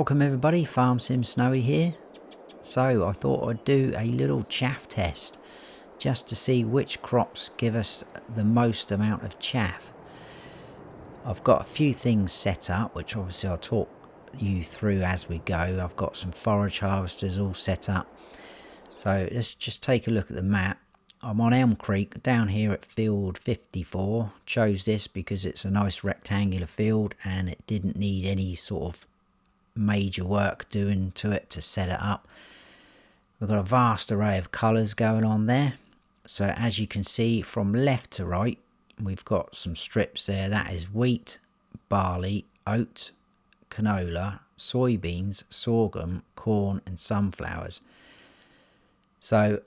Welcome everybody, Farm Sim Snowy here. So I thought I'd do a little chaff test just to see which crops give us the most amount of chaff. I've got a few things set up which obviously I'll talk you through as we go. I've got some forage harvesters all set up. So let's just take a look at the map. I'm on Elm Creek down here at field 54. Chose this because it's a nice rectangular field and it didn't need any sort of major work doing to it to set it up. We've got a vast array of colours going on there. So as you can see from left to right, we've got some strips there. That is wheat, barley, oat, canola, soybeans, sorghum, corn and sunflowers. So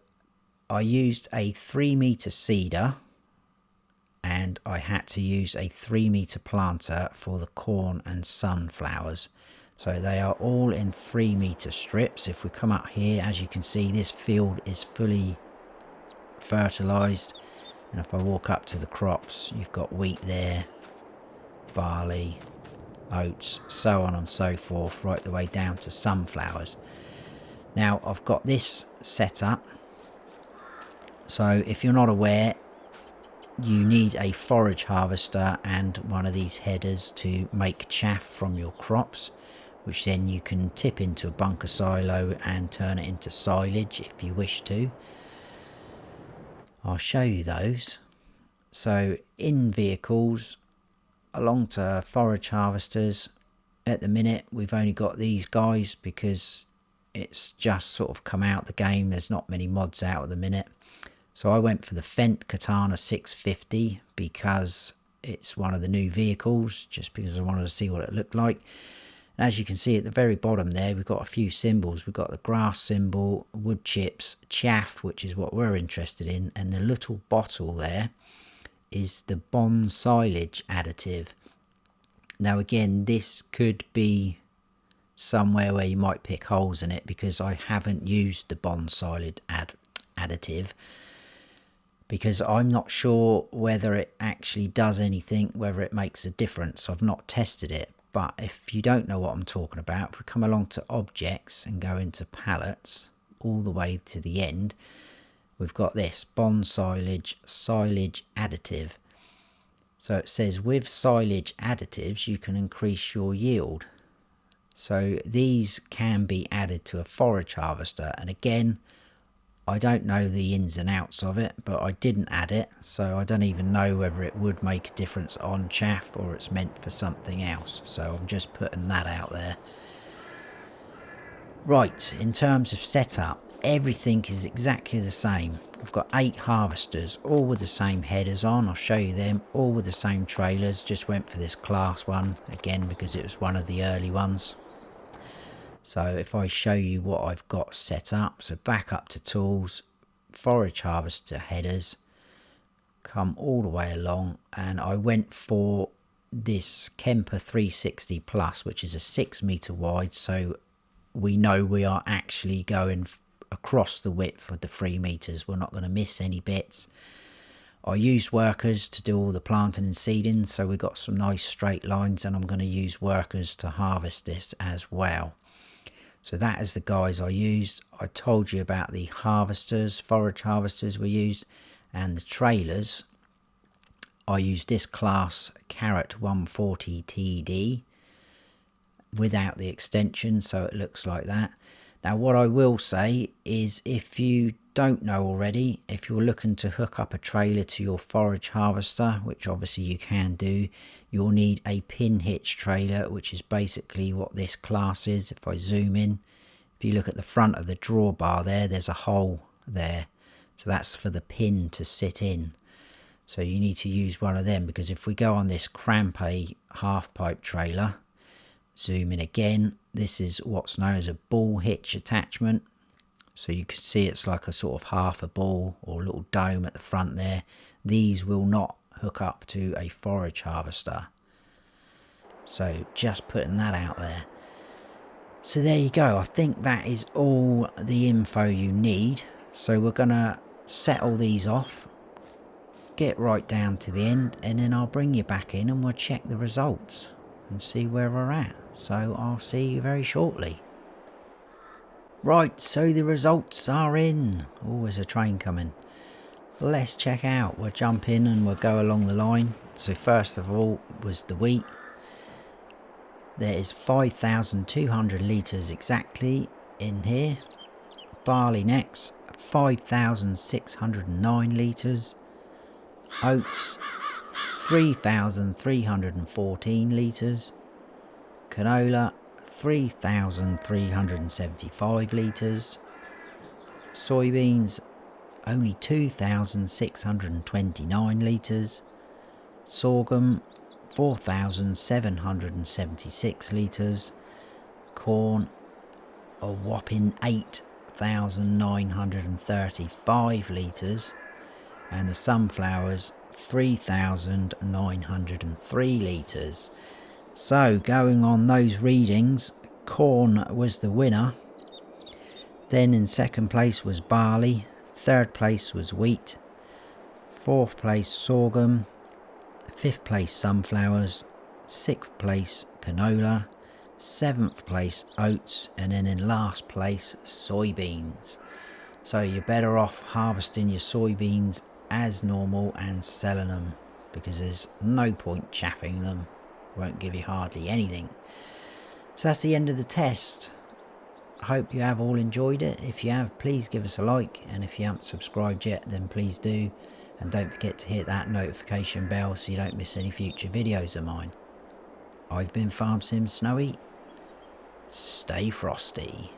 I used a 3-metre seeder and I had to use a 3-metre planter for the corn and sunflowers. So they are all in 3-metre strips. If we come up here, as you can see, this field is fully fertilised. And if I walk up to the crops, you've got wheat there, barley, oats, so on and so forth, right the way down to sunflowers. Now I've got this set up. So if you're not aware, you need a forage harvester and one of these headers to make chaff from your crops, which then you can tip into a bunker silo and turn it into silage if you wish to. I'll show you those. So in vehicles, along to forage harvesters, at the minute we've only got these guys because it's just sort of come out the game. There's not many mods out at the minute. So I went for the Fendt Katana 650 because it's one of the new vehicles, just because I wanted to see what it looked like. As you can see at the very bottom there, we've got a few symbols. We've got the grass symbol, wood chips, chaff, which is what we're interested in, and the little bottle there is the bond silage additive. Now again, this could be somewhere where you might pick holes in it because I haven't used the bond silage additive, because I'm not sure whether it actually does anything, whether it makes a difference. I've not tested it. But if you don't know what I'm talking about, if we come along to objects and go into pallets all the way to the end, we've got this bond silage additive. So it says with silage additives you can increase your yield. So these can be added to a forage harvester, and again, I don't know the ins and outs of it, but I didn't add it, so I don't even know whether it would make a difference on chaff or it's meant for something else. So I'm just putting that out there. Right, in terms of setup, everything is exactly the same. I've got 8 harvesters, all with the same headers on. I'll show you them, all with the same trailers. Just went for this class one, again because it was one of the early ones. So if I show you what I've got set up, so back up to tools, forage harvester headers, come all the way along, and I went for this Kemper 360 Plus, which is a 6-metre wide, so we know we are actually going across the width of the 3 metres. We're not going to miss any bits. I used workers to do all the planting and seeding, so we got some nice straight lines, and I'm going to use workers to harvest this as well. So that is the guys I used. I told you about the harvesters, forage harvesters we used, and the trailers. I used this class Carrot 140 TD without the extension, so it looks like that. Now what I will say is, if you don't know already, if you're looking to hook up a trailer to your forage harvester, which obviously you can do, you'll need a pin hitch trailer, which is basically what this class is. If I zoom in, if you look at the front of the drawbar there, there's a hole there, so that's for the pin to sit in. So you need to use one of them, because if we go on this Crampe half pipe trailer, zoom in again, this is what's known as a ball hitch attachment. So you can see it's like a sort of half a ball or a little dome at the front there. These will not hook up to a forage harvester. So just putting that out there. So there you go. I think that is all the info you need. So we're going to set all these off, get right down to the end, and then I'll bring you back in and we'll check the results. and see where we're at. So I'll see you very shortly. Right, so the results are in. Oh, there's a train coming. Let's check out. We'll jump in and we'll go along the line. So first of all was the wheat. There is 5,200 litres exactly in here. Barley next, 5,609 litres. Oats, 3,314 litres. Canola, 3,375 litres. Soybeans, only 2,629 litres. Sorghum, 4,776 litres. Corn, a whopping 8,935 litres. And the sunflowers, 3,903 litres. So going on those readings, corn was the winner. Then in second place was barley, third place was wheat, fourth place sorghum, fifth place sunflowers, sixth place canola, seventh place oats, and then in last place soybeans. So you're better off harvesting your soybeans as normal and selling them, because there's no point chaffing them. Won't give you hardly anything. So that's the end of the test. I hope you have all enjoyed it. If you have, please give us a like, and if you haven't subscribed yet, then please do, and don't forget to hit that notification bell so you don't miss any future videos of mine. I've been Farm Sim Snowy. Stay frosty.